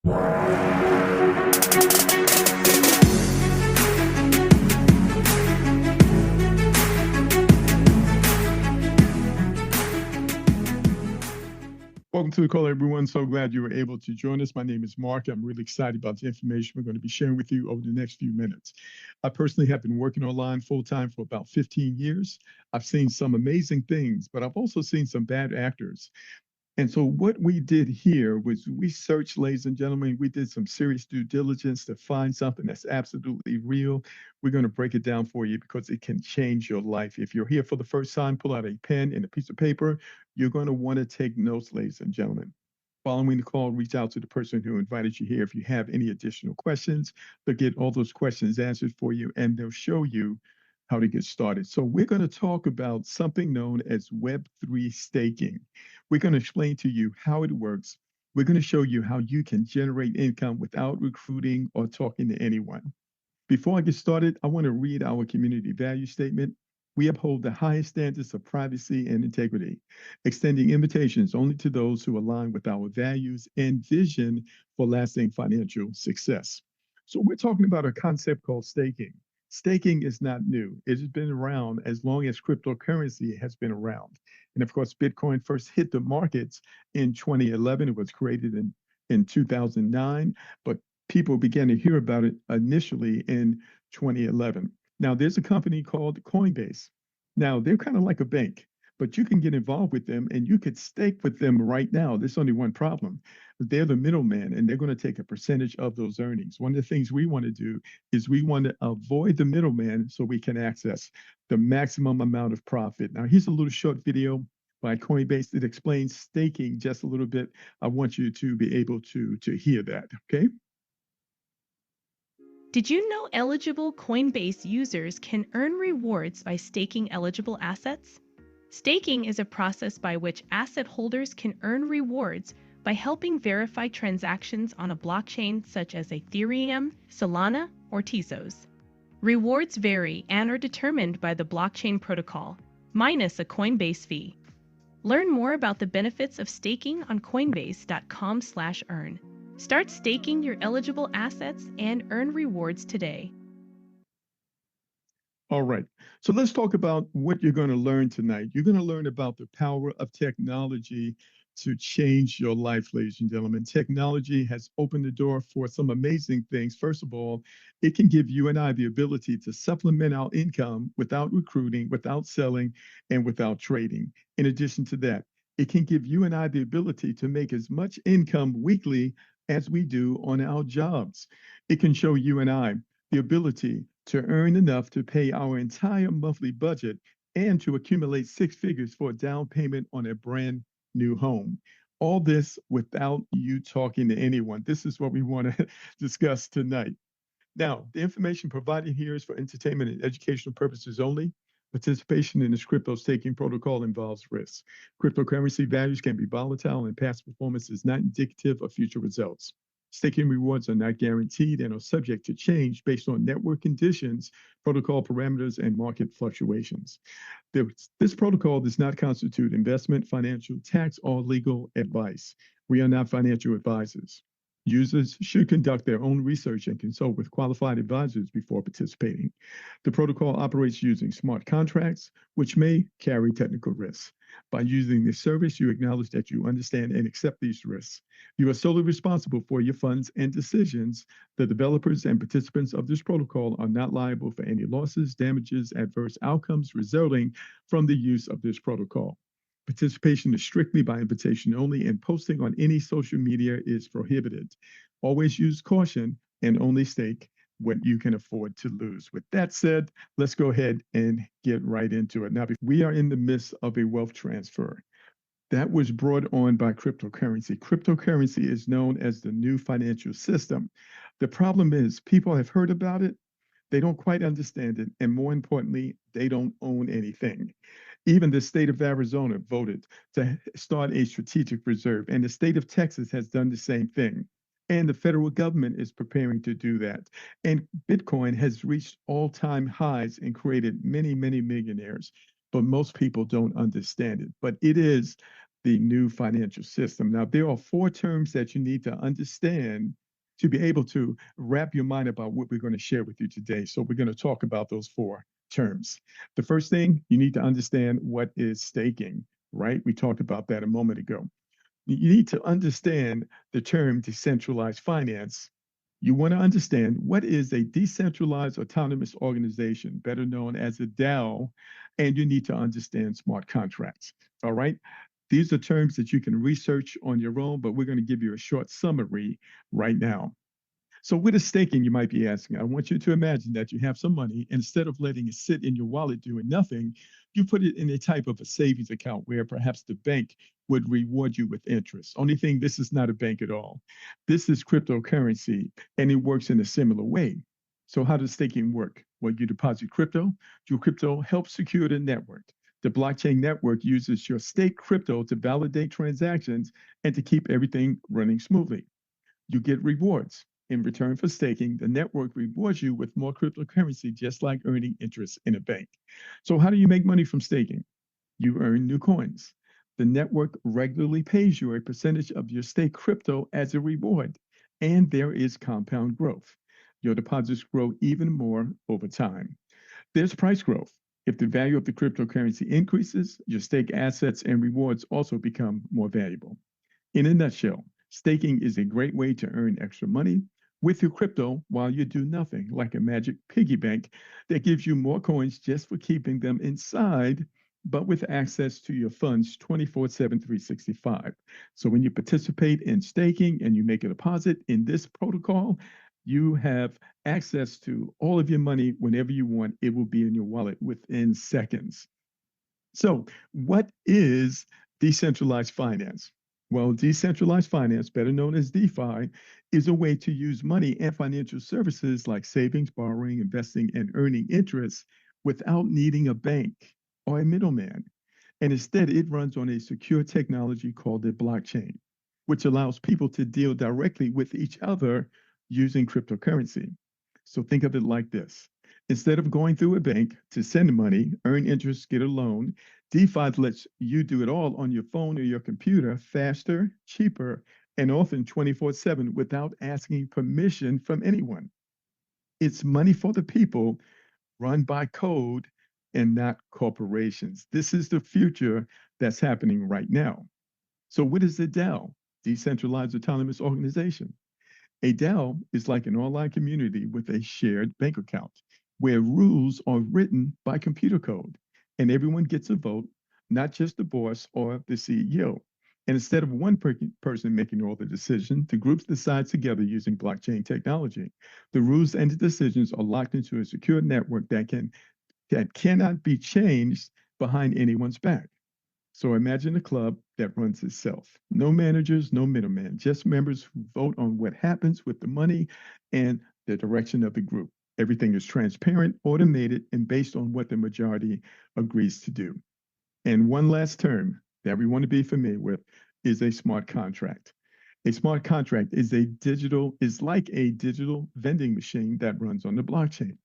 Welcome to the call, everyone. So glad you were able to join us. My name is Mark. I'm really excited about the information we're going to be sharing with you over the next few minutes. I personally have been working online full time for about 15 years. I've seen some amazing things, but I've also seen some bad actors. And so what we did here was we searched, ladies and gentlemen, we did some serious due diligence to find something that's absolutely real. We're going to break it down for you because it can change your life. If you're here for the first time, pull out a pen and a piece of paper. You're going to want to take notes, ladies and gentlemen. Following the call, reach out to the person who invited you here. If you have any additional questions, they'll get all those questions answered for you, and they'll show you how to get started. So we're going to talk about something known as Web3 staking. We're going to explain to you how it works. We're going to show you how you can generate income without recruiting or talking to anyone. Before I get started, I want to read our community value statement. We uphold the highest standards of privacy and integrity, extending invitations only to those who align with our values and vision for lasting financial success. So we're talking about a concept called staking. Staking is not new. It has been around as long as cryptocurrency has been around. And of course, Bitcoin first hit the markets in 2011. It was created in 2009, but people began to hear about it initially in 2011. Now, there's a company called Coinbase. Now, they're kind of like a bank, but you can get involved with them and you could stake with them right now. There's only one problem. They're the middleman and they're going to take a percentage of those earnings. One of the things we want to do is we want to avoid the middleman so we can access the maximum amount of profit. Now, here's a little short video by Coinbase that explains staking just a little bit. I want you to be able to hear that, okay? Did you know eligible Coinbase users can earn rewards by staking eligible assets? Staking is a process by which asset holders can earn rewards by helping verify transactions on a blockchain such as Ethereum, Solana, or Tezos. Rewards vary and are determined by the blockchain protocol, minus a Coinbase fee. Learn more about the benefits of staking on coinbase.com/earn. Start staking your eligible assets and earn rewards today. All right. So let's talk about what you're going to learn tonight. You're going to learn about the power of technology to change your life, ladies and gentlemen. Technology has opened the door for some amazing things. First of all, it can give you and I the ability to supplement our income without recruiting, without selling, and without trading. In addition to that, it can give you and I the ability to make as much income weekly as we do on our jobs. It can show you and I the ability to earn enough to pay our entire monthly budget and to accumulate six figures for a down payment on a brand new home. All this without you talking to anyone. This is what we want to discuss tonight. Now, the information provided here is for entertainment and educational purposes only. Participation in this crypto staking protocol involves risks. Cryptocurrency values can be volatile, and past performance is not indicative of future results. Staking rewards are not guaranteed and are subject to change based on network conditions, protocol parameters, and market fluctuations. This protocol does not constitute investment, financial, tax, or legal advice. We are not financial advisors. Users should conduct their own research and consult with qualified advisors before participating. The protocol operates using smart contracts, which may carry technical risks. By using this service, you acknowledge that you understand and accept these risks. You are solely responsible for your funds and decisions. The developers and participants of this protocol are not liable for any losses, damages, adverse outcomes resulting from the use of this protocol. Participation is strictly by invitation only, and posting on any social media is prohibited. Always use caution and only stake what you can afford to lose. With that said, let's go ahead and get right into it. Now, we are in the midst of a wealth transfer that was brought on by cryptocurrency. Cryptocurrency is known as the new financial system. The problem is people have heard about it, they don't quite understand it, and more importantly, they don't own anything. Even the state of Arizona voted to start a strategic reserve, and the state of Texas has done the same thing. And the federal government is preparing to do that. And Bitcoin has reached all-time highs and created many, many millionaires, but most people don't understand it. But it is the new financial system. Now, there are four terms that you need to understand to be able to wrap your mind about what we're going to share with you today. So, we're going to talk about those four terms. The first thing, you need to understand what is staking, right? We talked about that a moment ago. You need to understand the term decentralized finance. You want to understand what is a decentralized autonomous organization, better known as a DAO, and you need to understand smart contracts. All right. These are terms that you can research on your own, but we're going to give you a short summary right now. So, what is staking, you might be asking? I want you to imagine that you have some money. Instead of letting it sit in your wallet doing nothing, you put it in a type of a savings account where perhaps the bank would reward you with interest. Only thing, this is not a bank at all. This is cryptocurrency, and it works in a similar way. So, how does staking work? Well, you deposit crypto. Your crypto helps secure the network. The blockchain network uses your staked crypto to validate transactions and to keep everything running smoothly. You get rewards. In return for staking, the network rewards you with more cryptocurrency, just like earning interest in a bank. So, how do you make money from staking? You earn new coins. The network regularly pays you a percentage of your staked crypto as a reward, and there is compound growth. Your deposits grow even more over time. There's price growth. If the value of the cryptocurrency increases, your stake assets and rewards also become more valuable. In a nutshell, staking is a great way to earn extra money with your crypto while you do nothing, like a magic piggy bank that gives you more coins just for keeping them inside, but with access to your funds 24/7, 365. So when you participate in staking and you make a deposit in this protocol, you have access to all of your money whenever you want. It will be in your wallet within seconds. So, what is decentralized finance? Well, decentralized finance, better known as DeFi, is a way to use money and financial services like savings, borrowing, investing, and earning interest without needing a bank or a middleman. And instead, it runs on a secure technology called the blockchain, which allows people to deal directly with each other using cryptocurrency. So think of it like this. Instead of going through a bank to send money, earn interest, get a loan, DeFi lets you do it all on your phone or your computer faster, cheaper, and often 24/7 without asking permission from anyone. It's money for the people run by code and not corporations. This is the future that's happening right now. So, what is a DAO? Decentralized Autonomous Organization. A DAO is like an online community with a shared bank account where rules are written by computer code and everyone gets a vote, not just the boss or the CEO. And instead of one person making all the decisions, the groups decide together using blockchain technology. The rules and the decisions are locked into a secure network that cannot be changed behind anyone's back. So imagine a club that runs itself. No managers, no middlemen, just members who vote on what happens with the money and the direction of the group. Everything is transparent, automated, and based on what the majority agrees to do. And one last term that we want to be familiar with is a smart contract. A smart contract is like a digital vending machine that runs on the blockchain.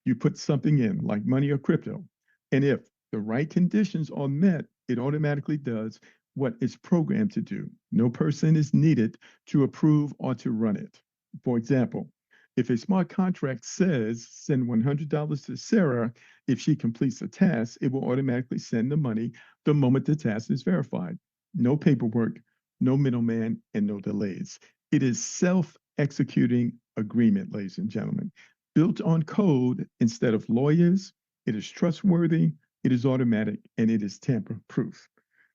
You put something in, like money or crypto, and if the right conditions are met, it automatically does what it's programmed to do. No person is needed to approve or to run it. For example, if a smart contract says send $100 to Sarah if she completes a task, it will automatically send the money the moment the task is verified. No paperwork, no middleman, and no delays. It is self-executing agreement, ladies and gentlemen, built on code instead of lawyers. It is trustworthy, it is automatic, and it is tamper proof.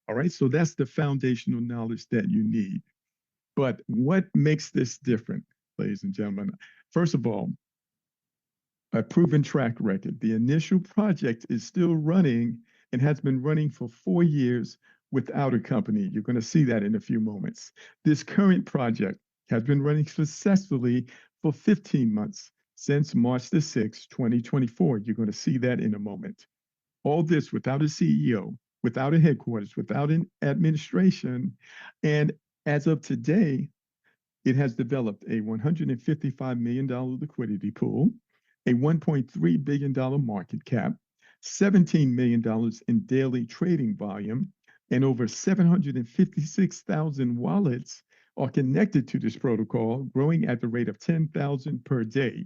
All right, so that's the foundational knowledge that you need. But what makes this different, ladies and gentlemen? First of all, a proven track record. The initial project is still running and has been running for 4 years without a company. You're going to see that in a few moments. This current project has been running successfully for 15 months since March the 6th, 2024. You're going to see that in a moment. All this without a CEO, without a headquarters, without an administration. And as of today, it has developed a $155 million liquidity pool, a $1.3 billion market cap, $17 million in daily trading volume, and over 756,000 wallets are connected to this protocol, growing at the rate of 10,000 per day.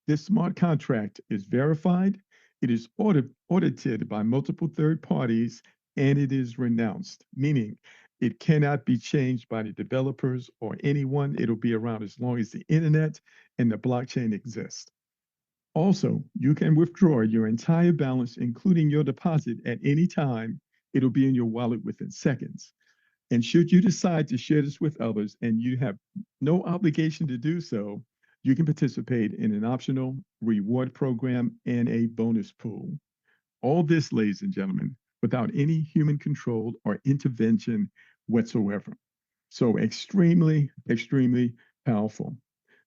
This smart contract is verified, it is audited by multiple third parties, and it is renounced, meaning it cannot be changed by the developers or anyone. It'll be around as long as the internet and the blockchain exist. Also, you can withdraw your entire balance, including your deposit, at any time. It'll be in your wallet within seconds. And should you decide to share this with others and you have no obligation to do so, you can participate in an optional reward program and a bonus pool. All this, ladies and gentlemen, without any human control or intervention whatsoever. So extremely, extremely powerful.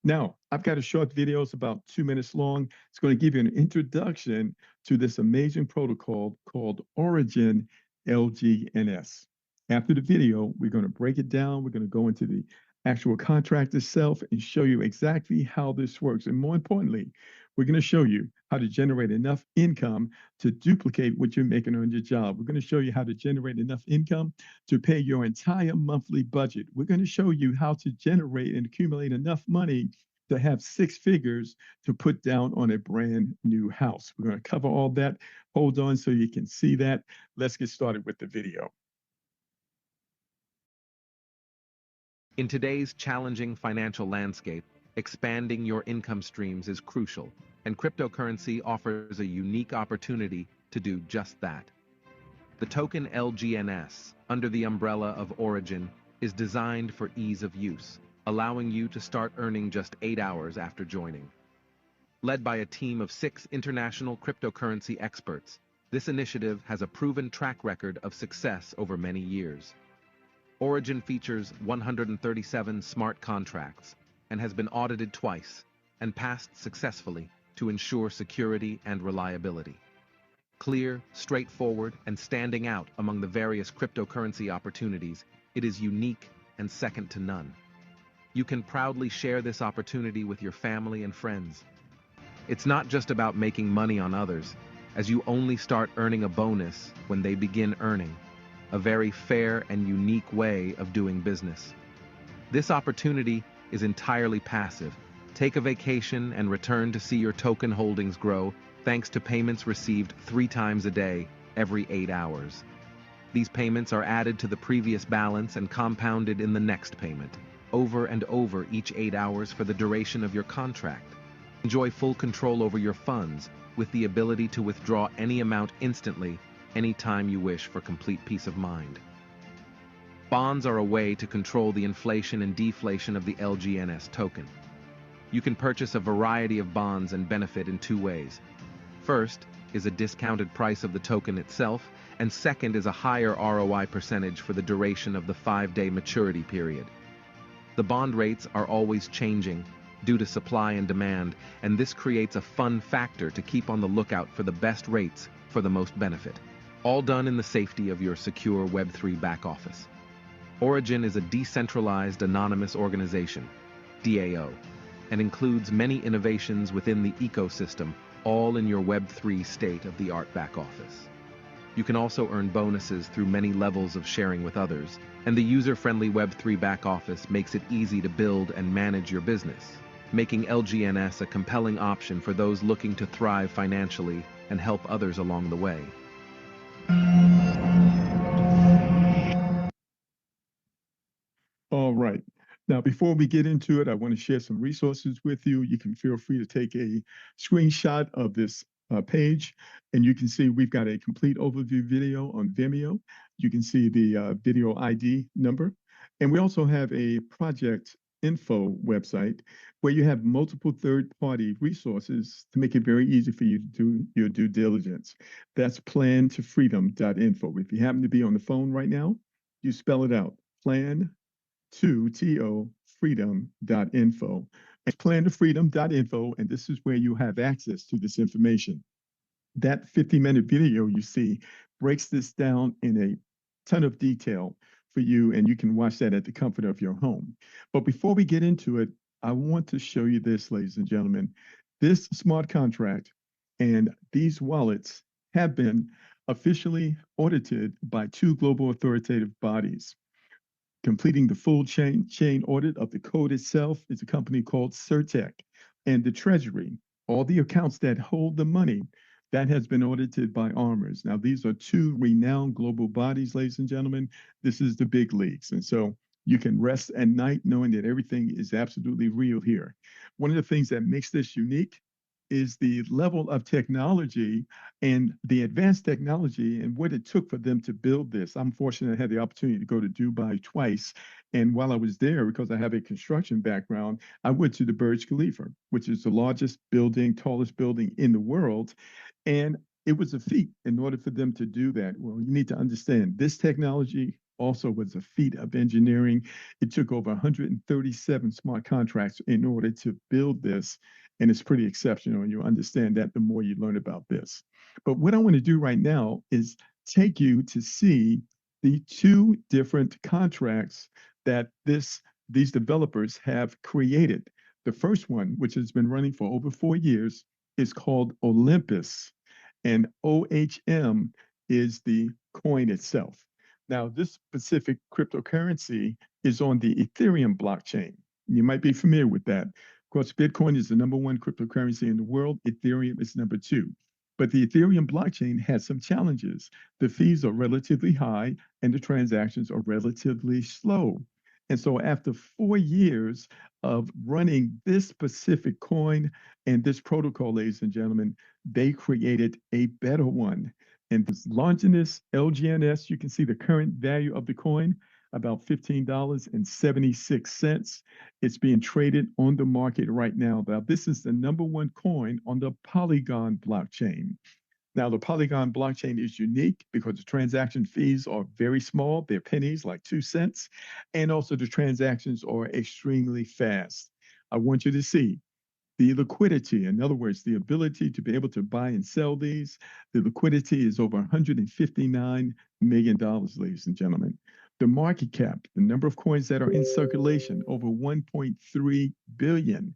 Now, I've got a short video. It's about 2 minutes long. It's going to give you an introduction to this amazing protocol called Origin LGNS. After the video, we're going to break it down. We're going to go into the actual contract itself and show you exactly how this works. And more importantly, we're going to show you how to generate enough income to duplicate what you're making on your job. We're going to show you how to generate enough income to pay your entire monthly budget. We're going to show you how to generate and accumulate enough money to have 6 figures to put down on a brand new house. We're going to cover all that. Hold on so you can see that. Let's get started with the video. In today's challenging financial landscape, expanding your income streams is crucial, and cryptocurrency offers a unique opportunity to do just that. The token LGNS, under the umbrella of Origin, is designed for ease of use, allowing you to start earning just 8 hours after joining. Led by a team of 6 international cryptocurrency experts, this initiative has a proven track record of success over many years. Origin features 137 smart contracts and has been audited twice and passed successfully to ensure security and reliability. Clear, straightforward, and standing out among the various cryptocurrency opportunities, it is unique and second to none. You can proudly share this opportunity with your family and friends. It's not just about making money on others, as you only start earning a bonus when they begin earning. A very fair and unique way of doing business. This opportunity is entirely passive. Take a vacation and return to see your token holdings grow thanks to payments received 3 times a day, every 8 hours. These payments are added to the previous balance and compounded in the next payment, over and over each 8 hours for the duration of your contract. Enjoy full control over your funds with the ability to withdraw any amount instantly anytime you wish for complete peace of mind. Bonds are a way to control the inflation and deflation of the LGNS token. You can purchase a variety of bonds and benefit in 2 ways. First is a discounted price of the token itself, and second is a higher ROI percentage for the duration of the 5-day maturity period. The bond rates are always changing due to supply and demand, and this creates a fun factor to keep on the lookout for the best rates for the most benefit. All done in the safety of your secure Web3 back office. Origin is a decentralized anonymous organization, DAO, and includes many innovations within the ecosystem, all in your Web3 state-of-the-art back office. You can also earn bonuses through many levels of sharing with others, and the user-friendly Web3 back office makes it easy to build and manage your business, making LGNS a compelling option for those looking to thrive financially and help others along the way. All right. Now, before we get into it, I want to share some resources with you. You can feel free to take a screenshot of this page, and you can see we've got a complete overview video on Vimeo. You can see the video ID number. And we also have a project info website where you have multiple third-party resources to make it very easy for you to do your due diligence. That's plantofreedom.info. If you happen to be on the phone right now, you spell it out, plan2to freedom.info. And plantofreedom.info, and this is where you have access to this information. That 50-minute video you see breaks this down in a ton of detail for you, and you can watch that at the comfort of your home. But before we get into it, I want to show you this, ladies and gentlemen. This smart contract and these wallets have been officially audited by two global authoritative bodies. Completing the full chain audit of the code itself is a company called Certec. And the Treasury, all the accounts that hold the money, that has been audited by Armors. Now, these are two renowned global bodies, ladies and gentlemen. This is the big leagues. And so you can rest at night knowing that everything is absolutely real here. One of the things that makes this unique is the level of technology and the advanced technology and what it took for them to build this. I'm fortunate I had the opportunity to go to Dubai twice. And while I was there, because I have a construction background, I went to the Burj Khalifa, which is the largest building, tallest building in the world. And it was a feat in order for them to do that. Well, you need to understand this technology also was a feat of engineering. It took over 137 smart contracts in order to build this. And it's pretty exceptional. And you'll understand that the more you learn about this. But what I want to do right now is take you to see the two different contracts that these developers have created. The first one, which has been running for over 4 years, is called Olympus, and OHM is the coin itself. Now, this specific cryptocurrency is on the Ethereum blockchain. You might be familiar with that. Of course, Bitcoin is the number one cryptocurrency in the world. Ethereum is number two. But the Ethereum blockchain has some challenges. The fees are relatively high and the transactions are relatively slow. And so, after 4 years of running this specific coin and this protocol, ladies and gentlemen, they created a better one. And this Longinus LGNS, you can see the current value of the coin, about $15.76. It's being traded on the market right now. Now, this is the number one coin on the Polygon blockchain. Now, the Polygon blockchain is unique because the transaction fees are very small. They're pennies, like 2 cents. And also the transactions are extremely fast. I want you to see the liquidity. In other words, the ability to be able to buy and sell these. The liquidity is over $159 million, ladies and gentlemen. The market cap, the number of coins that are in circulation, over 1.3 billion.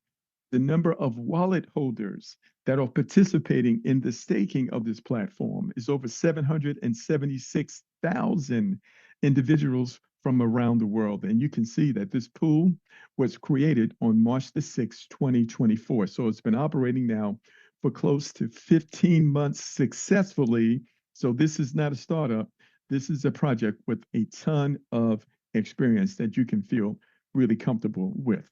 The number of wallet holders that are participating in the staking of this platform is over 776,000 individuals from around the world. And you can see that this pool was created on March the 6th, 2024. So it's been operating now for close to 15 months successfully. So this is not a startup. This is a project with a ton of experience that you can feel really comfortable with.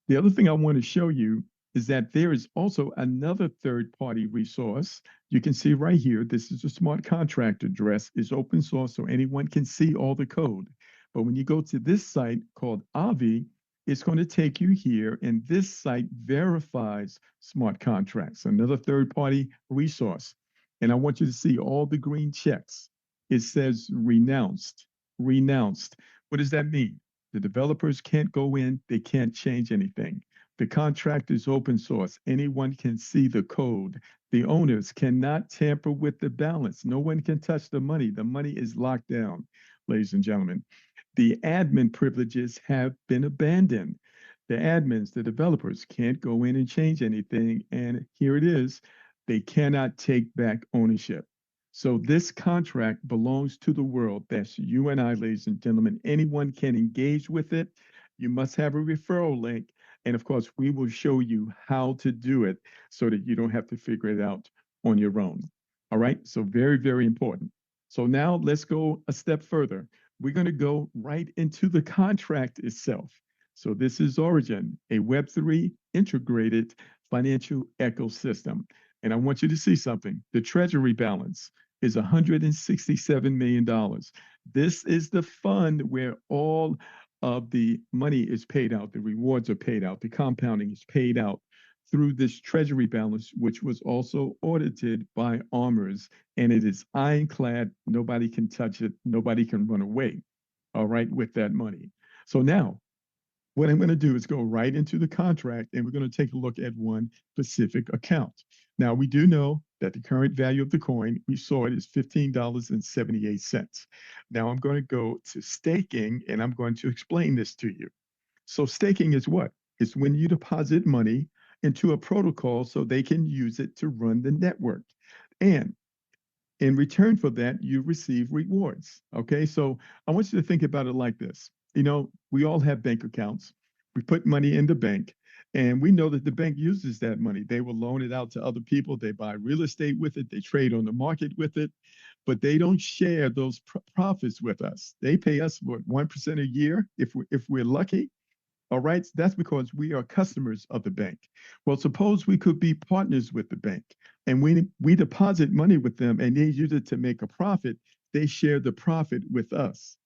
The other thing I want to show you is that there is also another third-party resource. You can see right here, this is a smart contract address. It's open source, so anyone can see all the code. But when you go to this site called Avi, it's going to take you here, and this site verifies smart contracts, another third-party resource. And I want you to see all the green checks. It says renounced, renounced. What does that mean? The developers can't go in, they can't change anything. The contract is open source. Anyone can see the code. The owners cannot tamper with the balance. No one can touch the money. The money is locked down, ladies and gentlemen. The admin privileges have been abandoned. The admins, the developers, can't go in and change anything. And here it is, they cannot take back ownership. So this contract belongs to the world. That's you and I, ladies and gentlemen. Anyone can engage with it. You must have a referral link. And of course, we will show you how to do it so that you don't have to figure it out on your own. All right. So very, very important. So now let's go a step further. We're going to go right into the contract itself. So this is Origin, a Web3 integrated financial ecosystem. And I want you to see something. The treasury balance is $167 million. This is the fund where all of the money is paid out, the rewards are paid out, the compounding is paid out through this treasury balance, which was also audited by Armors, and it is ironclad. Nobody can touch it. Nobody can run away, all right, with that money. So now, what I'm going to do is go right into the contract, and we're going to take a look at one specific account. Now, we do know that the current value of the coin, we saw it is $15.78. Now, I'm going to go to staking, and I'm going to explain this to you. So staking is what? It's when you deposit money into a protocol so they can use it to run the network. And In return for that, you receive rewards. Okay. So I want you to think about it like this. We all have bank accounts. We put money in the bank, and we know that the bank uses that money. They will loan it out to other people. They buy real estate with it. They trade on the market with it, but they don't share those profits with us. They pay us what 1% a year if we're lucky. All right, that's because we are customers of the bank. Well, suppose we could be partners with the bank, and we deposit money with them, and they use it to make a profit. They share the profit with us,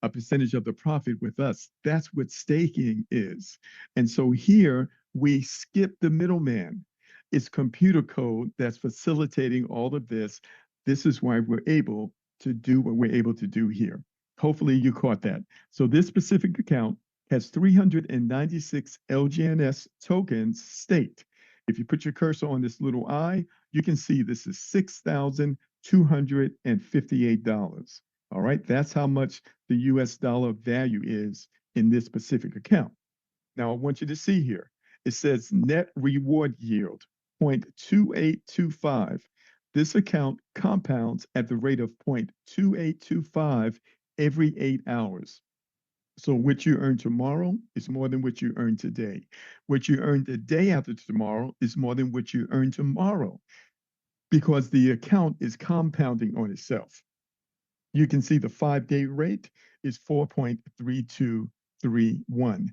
a percentage of the profit with us. That's what staking is. And so here we skip the middleman. It's computer code that's facilitating all of this. This is why we're able to do what we're able to do here. Hopefully you caught that. So this specific account has 396 LGNS tokens staked. If you put your cursor on this little I, you can see this is $6,258. All right, that's how much the US dollar value is in this specific account. Now, I want you to see here, it says net reward yield 0.2825. This account compounds at the rate of 0.2825 every 8 hours. So what you earn tomorrow is more than what you earn today. What you earn the day after tomorrow is more than what you earn tomorrow, because the account is compounding on itself. You can see the 5-day rate is 4.3231.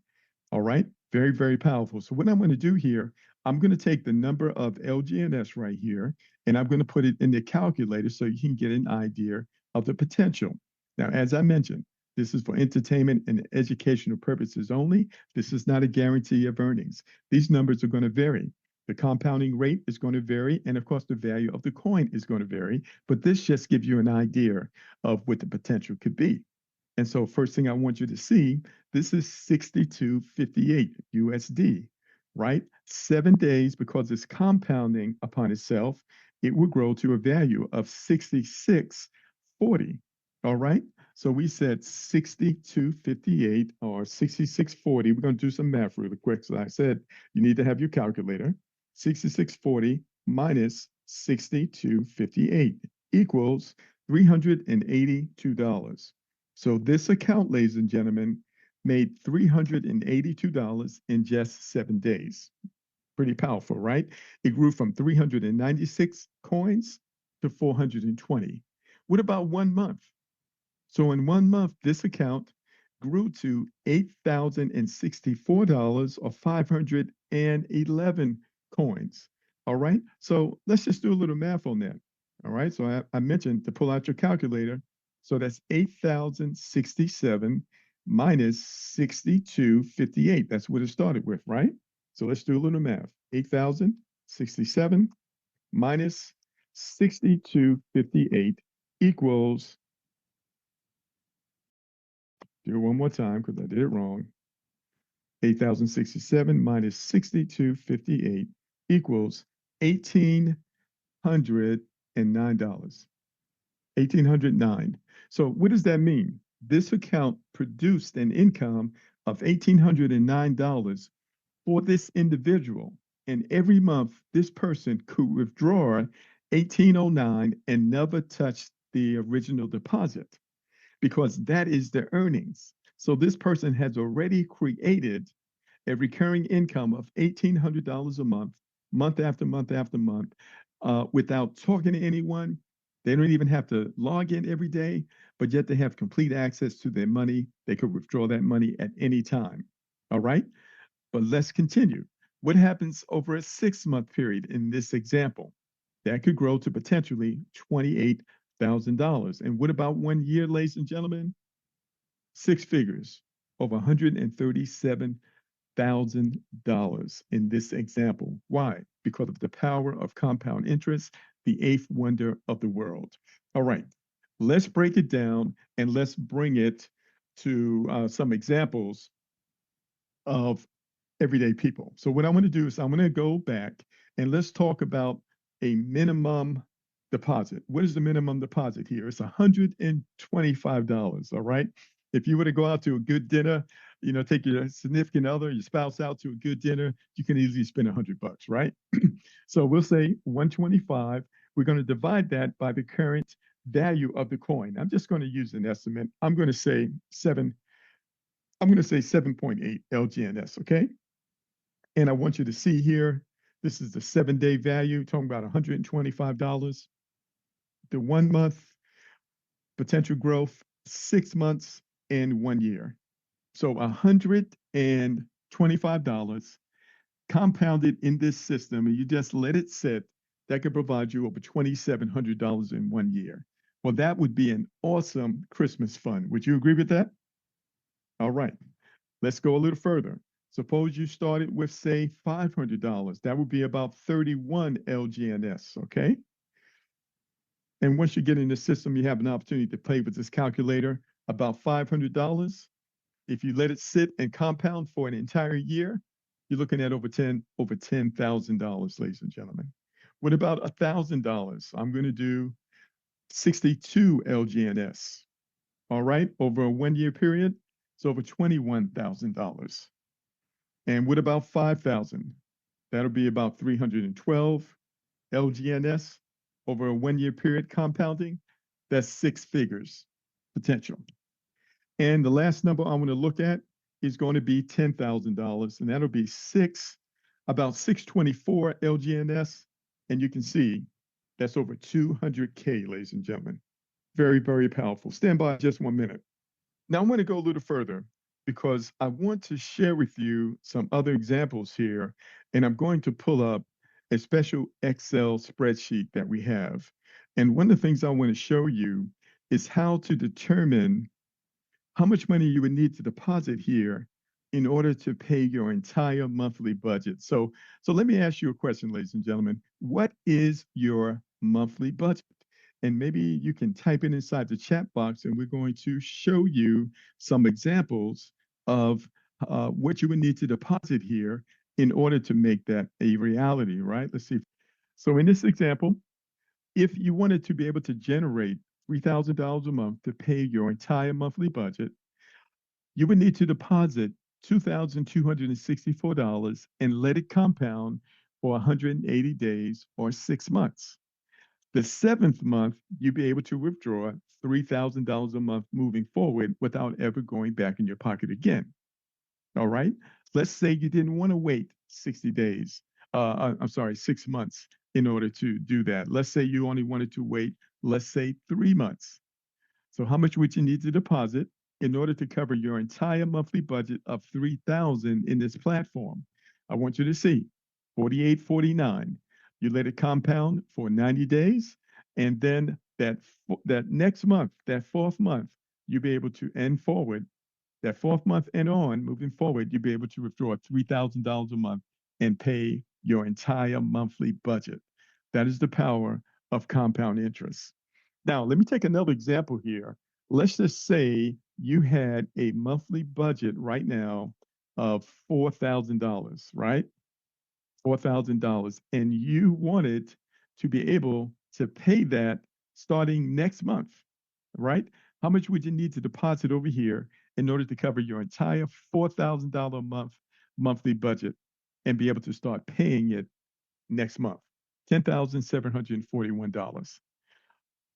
All right, very, very powerful. So what I'm going to do here, I'm going to take the number of LGNS right here, and I'm going to put it in the calculator so you can get an idea of the potential. Now, as I mentioned, this is for entertainment and educational purposes only. This is not a guarantee of earnings. These numbers are going to vary. The compounding rate is going to vary, and of course, the value of the coin is going to vary. But this just gives you an idea of what the potential could be. And so, first thing I want you to see, this is 62.58 USD, right? 7 days, because it's compounding upon itself, it will grow to a value of 66.40. All right. So we said 62.58 or 66.40. We're going to do some math really quick. So I said you need to have your calculator. 66.40 minus 62.58 equals $382. So this account, ladies and gentlemen, made $382 in just 7 days. Pretty powerful, right? It grew from 396 coins to 420. What about 1 month? So in 1 month, this account grew to $8,064 or 511 coins. All right. So let's just do a little math on that. All right. So I mentioned to pull out your calculator. So that's 8,067 minus 62.58. That's what it started with, right? So let's do a little math. 8,067 minus 62.58 equals, do it one more time because I did it wrong. 8,067 minus 62.58 equals $1,809. 1,809. So what does that mean? This account produced an income of $1,809 for this individual. And every month, this person could withdraw 1,809 and never touch the original deposit, because that is the earnings. So this person has already created a recurring income of $1,800 a month, month after month after month, without talking to anyone. They don't even have to log in every day, but yet they have complete access to their money. They could withdraw that money at any time. All right. But let's continue. What happens over a 6-month period in this example? That could grow to potentially $28,000. And what about 1 year, ladies and gentlemen? 6 figures, over $137,000 in this example. Why? Because of the power of compound interest, the eighth wonder of the world. All right, let's break it down and let's bring it to some examples of everyday people. So what I'm going to do is I'm going to go back and let's talk about a minimum deposit. What is the minimum deposit here? It's $125. All right. If you were to go out to a good dinner, take your significant other, your spouse out to a good dinner, you can easily spend $100, right? So we'll say 125. We're going to divide that by the current value of the coin. I'm just going to use an estimate. I'm going to say 7.8 LGNS, okay? And I want you to see here, this is the 7-day value, talking about $125. The 1 month potential growth, 6 months, and 1 year. So $125 compounded in this system, and you just let it sit, that could provide you over $2,700 in 1 year. Well, that would be an awesome Christmas fund. Would you agree with that? All right, let's go a little further. Suppose you started with, say, $500. That would be about 31 LGNS, okay? And once you get in the system, you have an opportunity to play with this calculator. About $500, if you let it sit and compound for an entire year, you're looking at over $10,000, ladies and gentlemen. What about $1,000? I'm going to do 62 LGNS. All right, over a 1 year period, it's over $21,000. And what about 5,000? That'll be about 312 LGNS over a 1 year period compounding. That's 6 figures potential. And the last number I want to look at is going to be $10,000, and that'll be about 624 LGNS. And you can see that's over 200K, ladies and gentlemen. Very, very powerful. Stand by just 1 minute. Now, I'm going to go a little further because I want to share with you some other examples here, and I'm going to pull up a special Excel spreadsheet that we have. And one of the things I want to show you is how to determine how much money you would need to deposit here in order to pay your entire monthly budget. So let me ask you a question, ladies and gentlemen. What is your monthly budget? And maybe you can type it inside the chat box, and we're going to show you some examples of what you would need to deposit here in order to make that a reality, right? Let's see. So in this example, if you wanted to be able to generate $3,000 a month to pay your entire monthly budget, you would need to deposit $2,264 and let it compound for 180 days or 6 months. The 7th month, you'd be able to withdraw $3,000 a month moving forward without ever going back in your pocket again. All right. Let's say you didn't want to wait 60 days. I'm sorry, 6 months in order to do that. Let's say you only wanted to wait, let's say 3 months. So how much would you need to deposit in order to cover your entire monthly budget of $3,000 in this platform? I want you to see 48.49. You let it compound for 90 days, and then that next month, that 4th month, you'll be able to end forward. That 4th month and on, moving forward, you'll be able to withdraw $3,000 a month and pay your entire monthly budget. That is the power of compound interest. Now, let me take another example here. Let's just say you had a monthly budget right now of $4,000, right? $4,000, and you wanted to be able to pay that starting next month, right? How much would you need to deposit over here in order to cover your entire $4,000 a month monthly budget and be able to start paying it next month? $10,741.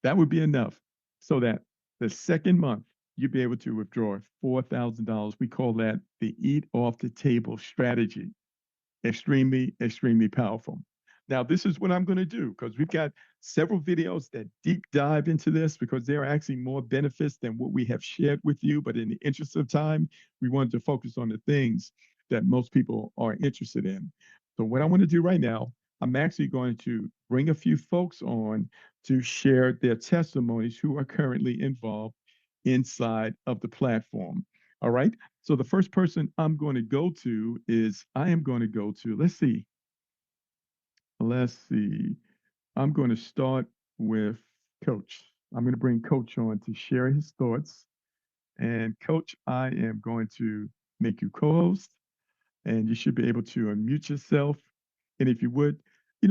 That would be enough so that the 2nd month you'd be able to withdraw $4,000. We call that the eat off the table strategy. Extremely, extremely powerful. Now, this is what I'm going to do because we've got several videos that deep dive into this because there are actually more benefits than what we have shared with you. But in the interest of time, we wanted to focus on the things that most people are interested in. So what I want to do right now, I'm actually going to bring a few folks on to share their testimonies who are currently involved inside of the platform. All right. So the first person I'm going to go to is let's see. I'm going to start with Coach. I'm going to bring Coach on to share his thoughts. And Coach, I am going to make you co-host, and you should be able to unmute yourself. And if you would,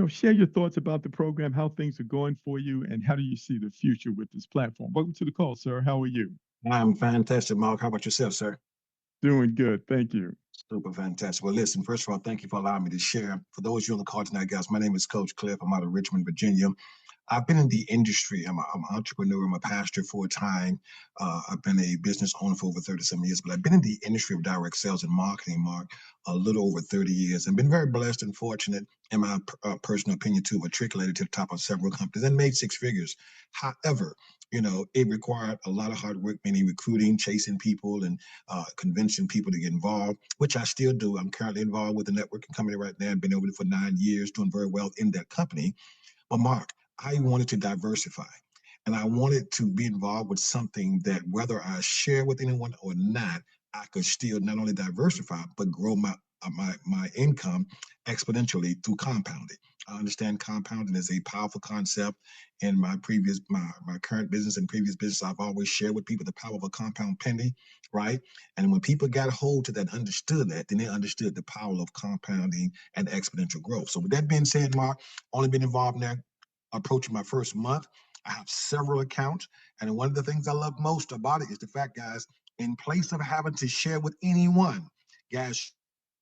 share your thoughts about the program, how things are going for you, and how do you see the future with this platform? Welcome to the call, sir. How are you? I'm fantastic, Mark. How about yourself, sir? Doing good. Thank you. Super fantastic. Well, listen, first of all, thank you for allowing me to share. For those of you on the call tonight, guys, my name is Coach Cliff. I'm out of Richmond, Virginia. I've been in the industry. I'm an entrepreneur. I'm a pastor full time. I've been a business owner for over 37 years, but I've been in the industry of direct sales and marketing, Mark, a little over 30 years, and been very blessed and fortunate, in my personal opinion, to have matriculated to the top of several companies and made six figures. However, it required a lot of hard work, meaning recruiting, chasing people, and convincing people to get involved, which I still do. I'm currently involved with a networking company right now. I've been over there for 9 years, doing very well in that company. But Mark, I wanted to diversify, and I wanted to be involved with something that, whether I share with anyone or not, I could still not only diversify but grow my income exponentially through compounding. I understand compounding is a powerful concept. In my current business and previous business, I've always shared with people the power of a compound penny, right? And when people got hold to that, understood that, then they understood the power of compounding and exponential growth. So with that being said, Mark, only been involved now approaching my first month. I have several accounts. And one of the things I love most about it is the fact, guys, in place of having to share with anyone, guys,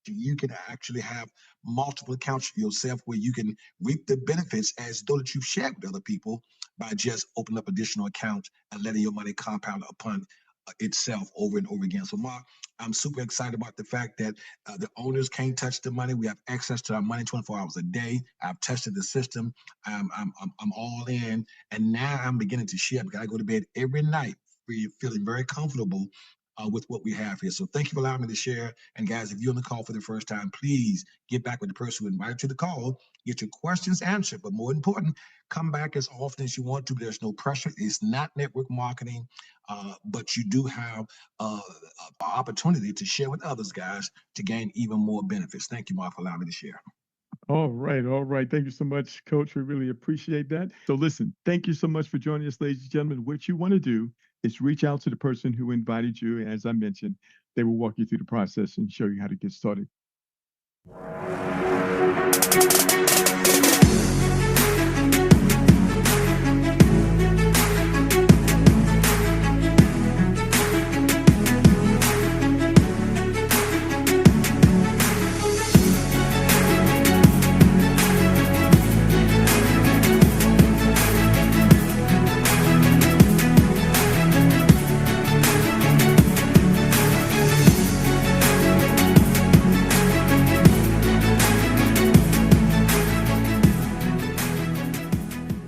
you can actually have multiple accounts yourself where you can reap the benefits as though that you've shared with other people by just opening up additional accounts and letting your money compound upon itself over and over again. So, Mark, I'm super excited about the fact that the owners can't touch the money. We have access to our money 24 hours a day. I've tested the system. I'm all in, and now I'm beginning to share because I go to bed every night feeling very comfortable with what we have here. So thank you for allowing me to share. And guys, if you're on the call for the first time, please get back with the person who invited you to the call, get your questions answered. But more important, come back as often as you want to. There's no pressure. It's not network marketing, but you do have an opportunity to share with others, guys, to gain even more benefits. Thank you, Mark, for allowing me to share. All right, all right. Thank you so much, Coach. We really appreciate that. So, listen, thank you so much for joining us, ladies and gentlemen. What you want to do is reach out to the person who invited you. As I mentioned, they will walk you through the process and show you how to get started.